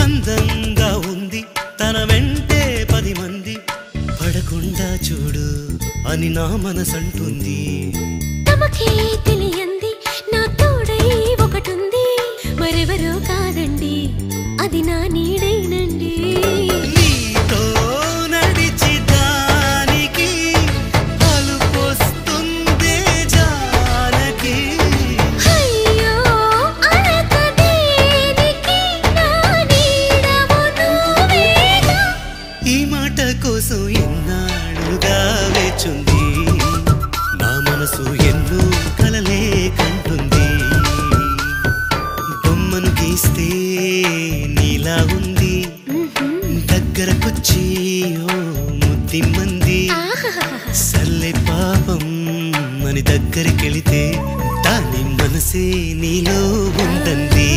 అందంగా ఉంది తన వెంటే 10 మంది పడకుండా చూడు అని నా మనసంటుంది తమకే తెలియంది నా తోడై ఒకటుంది మరెవరో కాదండి అది నా నీడైనండి నీతో నడిచి దానికి అలుపొస్తుందే జానకి అయ్యో అనక దేనికి నా నీడవు నువ్వేగా ఈ మాట కోసం ఎన్నాళ్ళుగా వేచుంది నా మనసు ఎన్నో కలలే కంటుంది బొమ్మను గీస్తే నీలా ఉంది దగ్గరకొచ్చి ఓ ముద్దిమ్మంది సల్లె పాపం అని దగ్గరికెళితే దాని మనసే నీలో ఉందంది